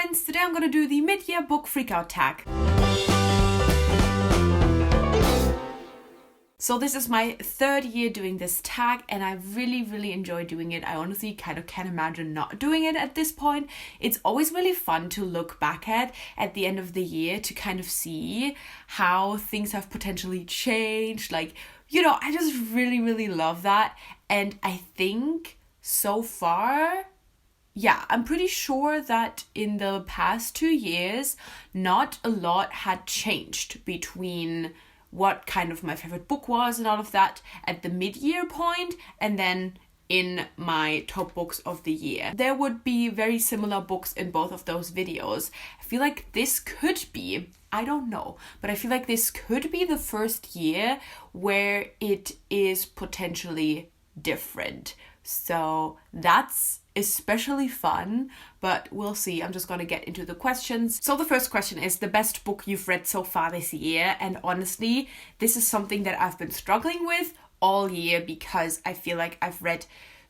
friends, today I'm going to do the mid-year book freakout tag. So this is my third year doing this tag and I really enjoy doing it. I honestly kind of can't imagine not doing it at this point. It's always really fun to look back at the end of the year to kind of see how things have potentially changed. Like, you know, I just really love that. And I think so far, yeah, I'm pretty sure that in the past 2 years, not a lot had changed between what kind of my favorite book was and all of that at the mid-year point and then in my top books of the year. There would be very similar books in both of those videos. I feel like this could be, I don't know, but I feel like this could be the first year where it is potentially different. So that's especially fun, but we'll see. I'm just gonna get into the questions. So the first question is the best book you've read so far this year, and honestly, this is something that I've been struggling with all year because I feel like I've read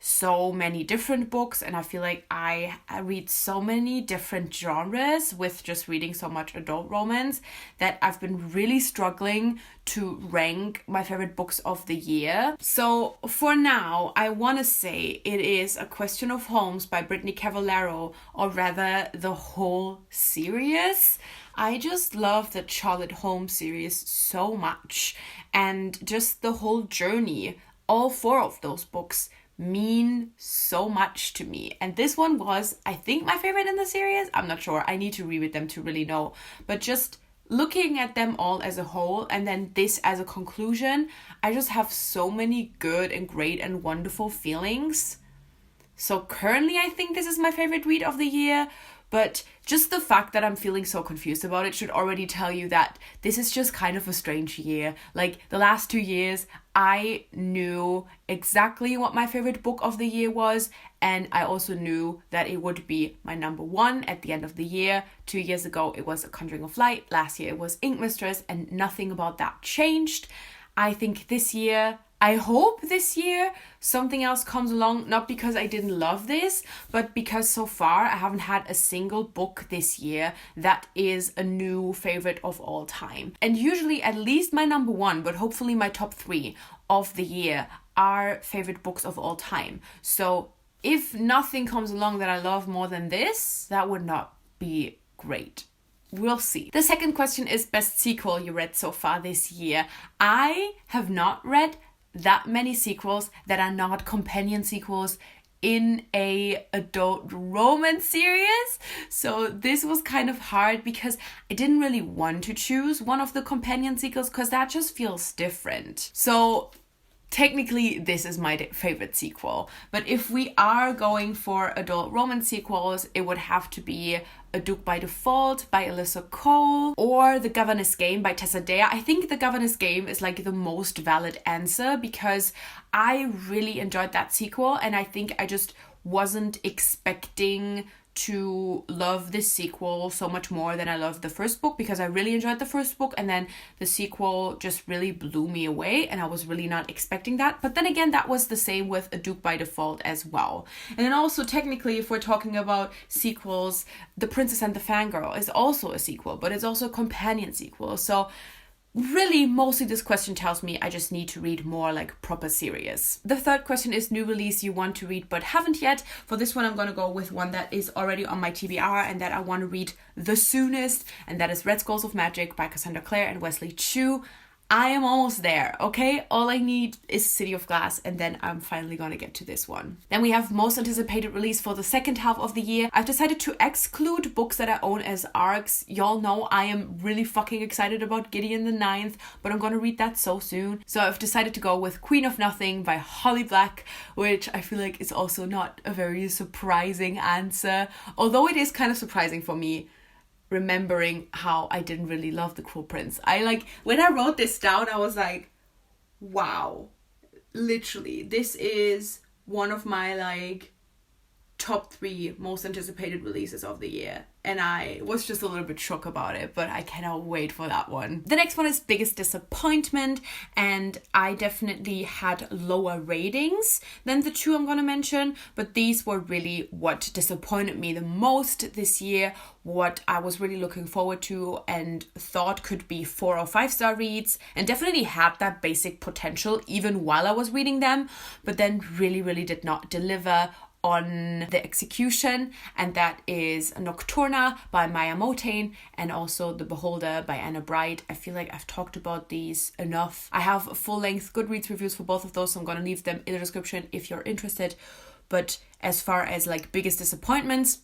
so many different books and I feel like I read so many different genres with just reading so much adult romance that I've been really struggling to rank my favorite books of the year. So for now, I want to say it is A Question of Homes by Brittany Cavallaro, or rather the whole series. I just love the Charlotte Holmes series so much, and just the whole journey. All 4 of those books mean so much to me, and this one was, I think, my favorite in the series. I'm not sure, I need to reread them to really know, but just looking at them all as a whole and then this as a conclusion, I just have so many good and great and wonderful feelings. So currently I think this is my favorite read of the year, but just the fact that I'm feeling so confused about it should already tell you that this is just kind of a strange year. Like the last 2 years, I knew exactly what my favorite book of the year was, and I also knew that it would be my number 1 at the end of the year. 2 years ago, it was A Conjuring of Light. Last year, it was Ink Mistress, and nothing about that changed. I think this year, I hope this year something else comes along, not because I didn't love this, but because so far I haven't had a single book this year that is a new favorite of all time. And usually at least my number 1, but hopefully my top 3 of the year are favorite books of all time. So if nothing comes along that I love more than this, that would not be great. We'll see. The second question is best sequel you read so far this year. I have not read that many sequels that are not companion sequels in a adult romance series. So this was kind of hard because I didn't really want to choose one of the companion sequels because that just feels different. So technically this is my favorite sequel, but if we are going for adult romance sequels, it would have to be A Duke by Default by Alyssa Cole or The Governor's Game by Tessa Dare. I think The Governor's Game is like the most valid answer because I really enjoyed that sequel and I think I just wasn't expecting to love this sequel so much more than I loved the first book, because I really enjoyed the first book and then the sequel just really blew me away and I was really not expecting that. But then again, that was the same with A Duke by Default as well. And then also technically, if we're talking about sequels, The Princess and the Fangirl is also a sequel, but it's also a companion sequel. So really, mostly this question tells me I just need to read more like proper series. The third question is new release you want to read but haven't yet. For this one, I'm going to go with one that is already on my TBR and that I want to read the soonest, and that is Red Skulls of Magic by Cassandra Clare and Wesley Chu. I am almost there, okay? All I need is City of Glass and then I'm finally gonna get to this one. Then we have most anticipated release for the second half of the year. I've decided to exclude books that I own as ARCs. Y'all know I am really fucking excited about Gideon the Ninth, but I'm gonna read that so soon. So I've decided to go with Queen of Nothing by Holly Black, which I feel like is also not a very surprising answer. Although it is kind of surprising for me, remembering how I didn't really love The Cruel Prince. When I wrote this down, I was like, wow, literally, this is one of my top 3 most anticipated releases of the year. And I was just a little bit shocked about it, but I cannot wait for that one. The next one is biggest disappointment, and I definitely had lower ratings than the 2 I'm gonna mention, but these were really what disappointed me the most this year, what I was really looking forward to and thought could be 4 or 5 star reads, and definitely had that basic potential even while I was reading them, but then really did not deliver on the execution, and that is Nocturna by Maya Motain and also The Beholder by Anna Bright. I feel like I've talked about these enough. I have full-length Goodreads reviews for both of those, so I'm gonna leave them in the description if you're interested. But as far as like biggest disappointments,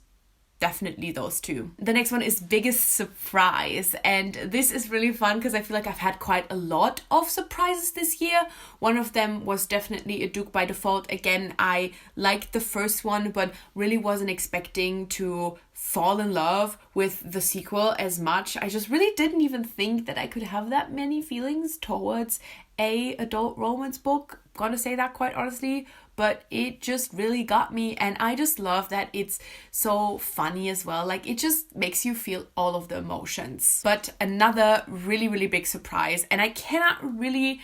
definitely those 2. The next one is biggest surprise, and this is really fun because I feel like I've had quite a lot of surprises this year. One of them was definitely A Duke by Default. Again, I liked the first one, but really wasn't expecting to fall in love with the sequel as much. I just really didn't even think that I could have that many feelings towards a adult romance book. Gonna say that quite honestly, but it just really got me, and I just love that it's so funny as well. Like, it just makes you feel all of the emotions. But another really big surprise, and I cannot really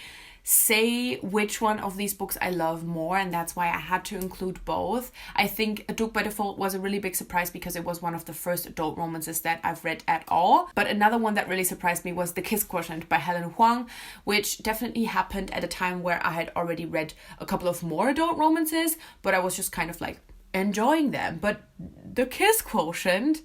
say which one of these books I love more, and that's why I had to include both. I think A Duke by Default was a really big surprise because it was one of the first adult romances that I've read at all. But another one that really surprised me was The Kiss Quotient by Helen Huang, which definitely happened at a time where I had already read a couple of more adult romances, but I was just kind of like enjoying them. But The Kiss Quotient,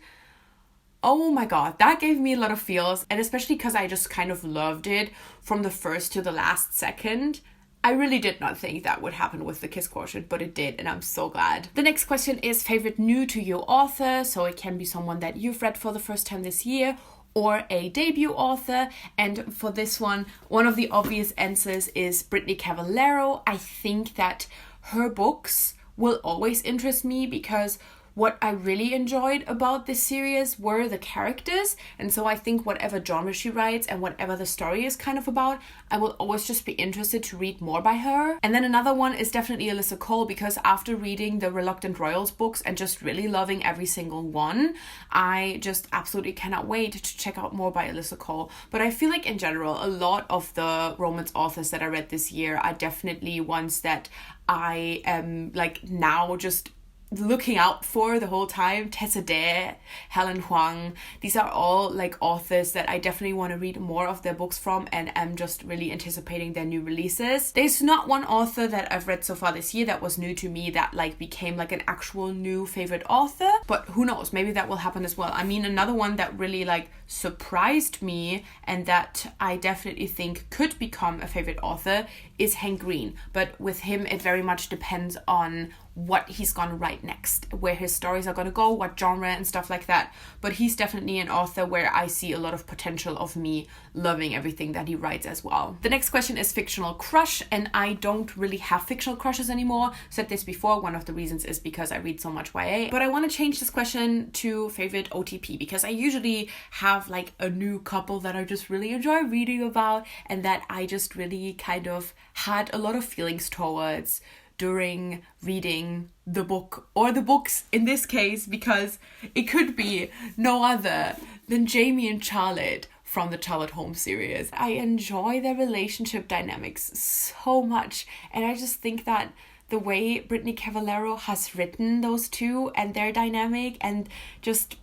oh my god, that gave me a lot of feels, and especially because I just kind of loved it from the first to the last second. I really did not think that would happen with The Kiss Quotient, but it did, and I'm so glad. The next question is favorite new to you author, so it can be someone that you've read for the first time this year or a debut author, and for this one of the obvious answers is Brittany Cavallaro. I think that her books will always interest me because what I really enjoyed about this series were the characters, and so I think whatever genre she writes and whatever the story is kind of about, I will always just be interested to read more by her. And then another one is definitely Alyssa Cole, because after reading the Reluctant Royals books and just really loving every single one, I just absolutely cannot wait to check out more by Alyssa Cole. But I feel like in general, a lot of the romance authors that I read this year are definitely ones that I am like now just looking out for the whole time. Tessa Dare, Helen Huang, these are all like authors that I definitely want to read more of their books from, and I'm just really anticipating their new releases. There's not one author that I've read so far this year that was new to me that like became like an actual new favorite author, but who knows, maybe that will happen as well. I mean, another one that really like surprised me and that I definitely think could become a favorite author is Hank Green, but with him it very much depends on what he's gonna write next, where his stories are gonna go, what genre and stuff like that. But he's definitely an author where I see a lot of potential of me loving everything that he writes as well. The next question is fictional crush, and I don't really have fictional crushes anymore. Said this before, one of the reasons is because I read so much YA, but I want to change this question to favorite OTP, because I usually have like a new couple that I just really enjoy reading about and that I just really kind of had a lot of feelings towards during reading the book, or the books in this case, because it could be no other than Jamie and Charlotte from the Charlotte Holmes series. I enjoy their relationship dynamics so much, and I just think that the way Brittany Cavallaro has written those two and their dynamic and just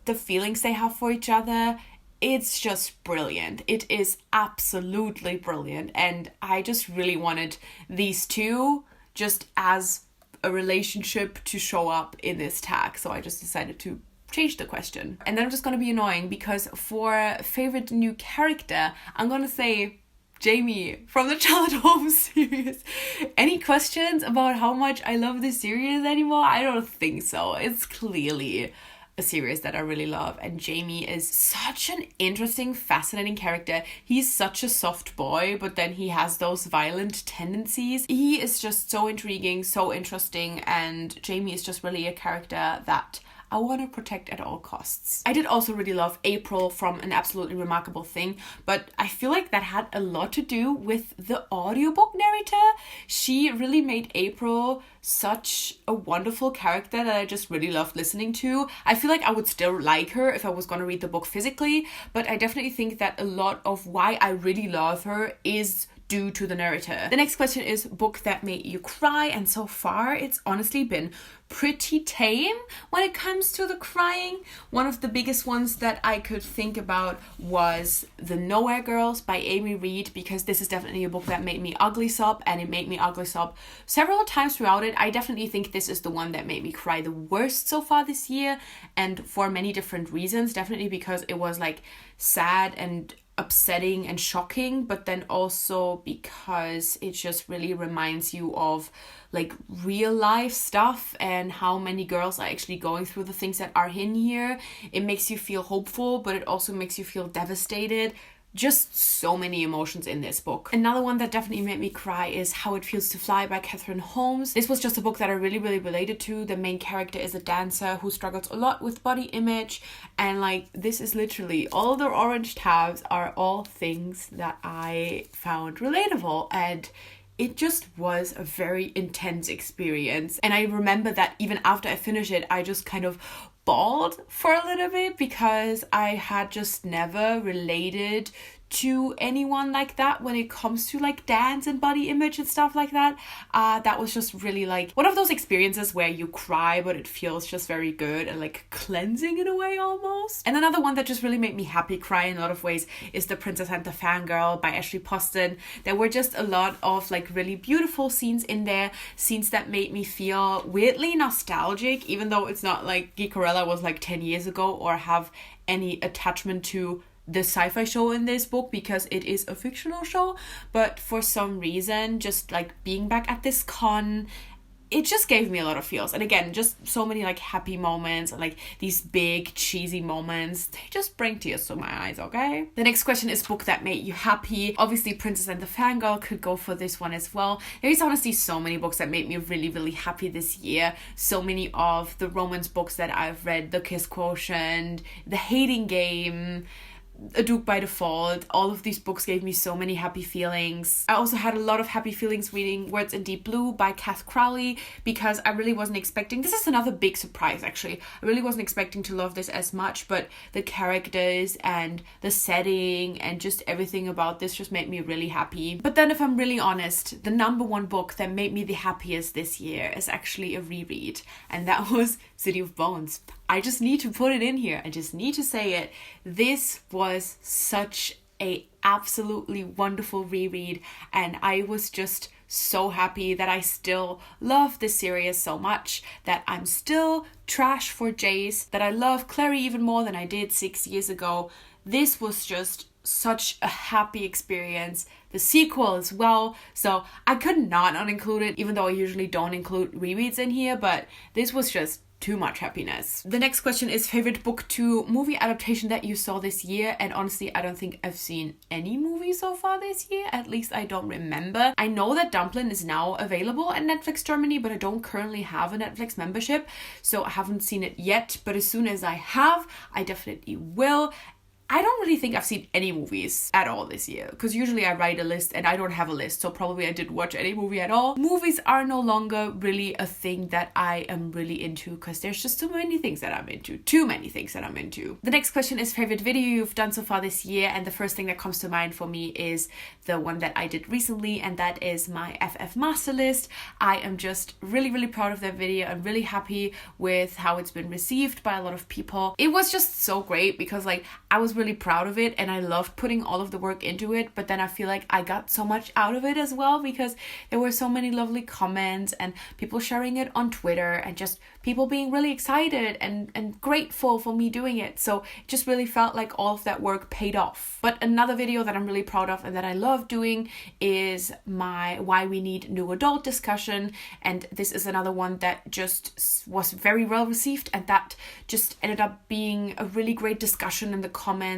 the feelings they have for each other, it's just brilliant. It is absolutely brilliant, and I just really wanted these two just as a relationship to show up in this tag, so I just decided to change the question. And then I'm just gonna be annoying, because for favorite new character, I'm gonna say Jamie from the Charlotte Holmes series. Any questions about how much I love this series anymore? I don't think so. It's clearly a series that I really love, and Jamie is such an interesting, fascinating character. He's such a soft boy, but then he has those violent tendencies. He is just so intriguing, so interesting, and Jamie is just really a character that I want to protect at all costs. I did also really love April from An Absolutely Remarkable Thing, but I feel like that had a lot to do with the audiobook narrator. She really made April such a wonderful character that I just really loved listening to. I feel like I would still like her if I was going to read the book physically, but I definitely think that a lot of why I really love her is due to the narrator. The next question is book that made you cry, and so far it's honestly been pretty tame when it comes to the crying. One of the biggest ones that I could think about was The Nowhere Girls by Amy Reed, because this is definitely a book that made me ugly sob, and it made me ugly sob several times throughout it. I definitely think this is the one that made me cry the worst so far this year, and for many different reasons. Definitely because it was like sad and upsetting and shocking, but then also because it just really reminds you of like real life stuff and how many girls are actually going through the things that are in here. It makes you feel hopeful, but it also makes you feel devastated. Just so many emotions in this book. Another one that definitely made me cry is How It Feels to Fly by Catherine Holmes. This was just a book that I really related to. The main character is a dancer who struggles a lot with body image, and like this is literally all the orange tabs are all things that I found relatable, and it just was a very intense experience. And I remember that even after I finished it, I just kind of bawled for a little bit because I had just never related to anyone like that when it comes to like dance and body image and stuff like that. That was just really like one of those experiences where you cry but it feels just very good and like cleansing in a way almost. And another one that just really made me happy cry in a lot of ways is The Princess and the Fangirl by Ashley Poston. There were just a lot of like really beautiful scenes in there, scenes that made me feel weirdly nostalgic, even though it's not like Geekorella was like 10 years ago or have any attachment to the sci-fi show in this book because it is a fictional show. But for some reason, just like being back at this con, it just gave me a lot of feels. And again, just so many like happy moments and like these big cheesy moments. They just bring tears to my eyes, okay? The next question is book that made you happy. Obviously, Princess and the Fangirl could go for this one as well. There is honestly so many books that made me really happy this year. So many of the romance books that I've read, The Kiss Quotient, The Hating Game, A Duke by Default, all of these books gave me so many happy feelings. I also had a lot of happy feelings reading Words in Deep Blue by Cath Crowley because I really wasn't expecting, this is another big surprise actually, I really wasn't expecting to love this as much, but the characters and the setting and just everything about this just made me really happy. But then if I'm really honest, the number one book that made me the happiest this year is actually a reread, and that was City of Bones. I just need to put it in here. I just need to say it. This was such a absolutely wonderful reread, and I was just so happy that I still love this series so much, that I'm still trash for Jace, that I love Clary even more than I did 6 years ago. This was just such a happy experience. The sequel as well, so I could not uninclude it, even though I usually don't include rereads in here, but this was just too much happiness. The next question is favorite book to movie adaptation that you saw this year, and honestly I don't think I've seen any movie so far this year, at least I don't remember. I know that Dumplin' is now available at Netflix Germany, but I don't currently have a Netflix membership, so I haven't seen it yet, but as soon as I have, I definitely will. I don't really think I've seen any movies at all this year, because usually I write a list and I don't have a list, so probably I didn't watch any movie at all. Movies are no longer really a thing that I am really into, because there's just too many things that I'm into. The next question is favorite video you've done so far this year, and the first thing that comes to mind for me is the one that I did recently, and that is my FF master list. I am just really proud of that video. I'm really happy with how it's been received by a lot of people. It was just so great because like I was really proud of it and I loved putting all of the work into it, but then I feel like I got so much out of it as well because there were so many lovely comments and people sharing it on Twitter and just people being really excited and grateful for me doing it. So it just really felt like all of that work paid off. But another video that I'm really proud of and that I love doing is my Why We Need New Adult discussion, and this is another one that just was very well received, and that just ended up being a really great discussion in the comments.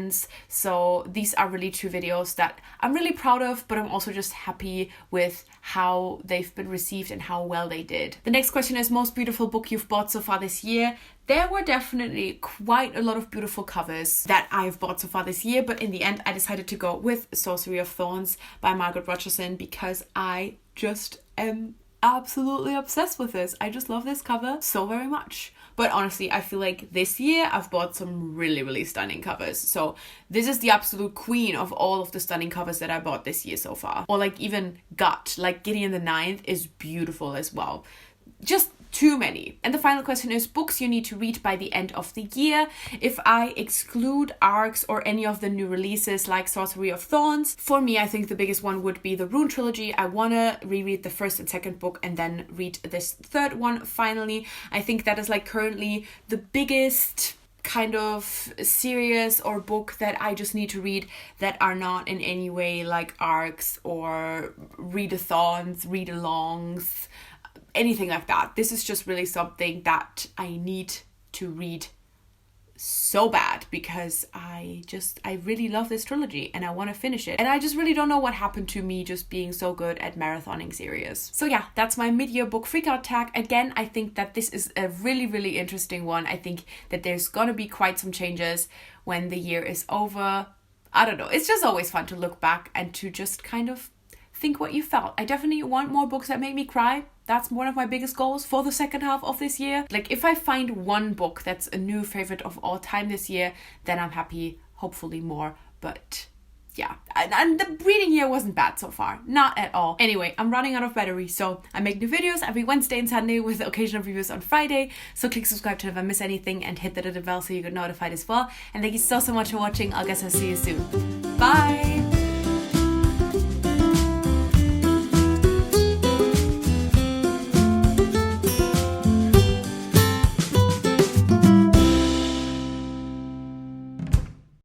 So these are really two videos that I'm really proud of, but I'm also just happy with how they've been received and how well they did. The next question is most beautiful book you've bought so far this year. There were definitely quite a lot of beautiful covers that I've bought so far this year, but in the end I decided to go with Sorcery of Thorns by Margaret Rogerson because I just am absolutely obsessed with this. I just love this cover so very much. But honestly, I feel like this year I've bought some really, really stunning covers. So this is the absolute queen of all of the stunning covers that I bought this year so far. Or like even Gut, like Gideon the Ninth is beautiful as well. Just too many. And the final question is books you need to read by the end of the year. If I exclude ARCs or any of the new releases like Sorcery of Thorns, for me I think the biggest one would be the Rune trilogy. I want to reread the first and second book and then read this third one finally. I think that is like currently the biggest kind of series or book that I just need to read that are not in any way like ARCs or readathons, read-alongs, anything like that. This is just really something that I need to read so bad because I really love this trilogy and I want to finish it. And I just really don't know what happened to me just being so good at marathoning series. So yeah, that's my mid-year book freakout tag. Again, I think that this is a really, really interesting one. I think that there's gonna be quite some changes when the year is over. I don't know. It's just always fun to look back and to just kind of think what you felt. I definitely want more books that make me cry. That's one of my biggest goals for the second half of this year. Like if I find one book that's a new favorite of all time this year, then I'm happy, hopefully more. But yeah, and the reading here wasn't bad so far. Not at all. Anyway, I'm running out of battery, so I make new videos every Wednesday and Sunday with occasional reviews on Friday. So click subscribe to never miss anything and hit the little bell so you get notified as well. And thank you so much for watching. I guess I'll see you soon. Bye!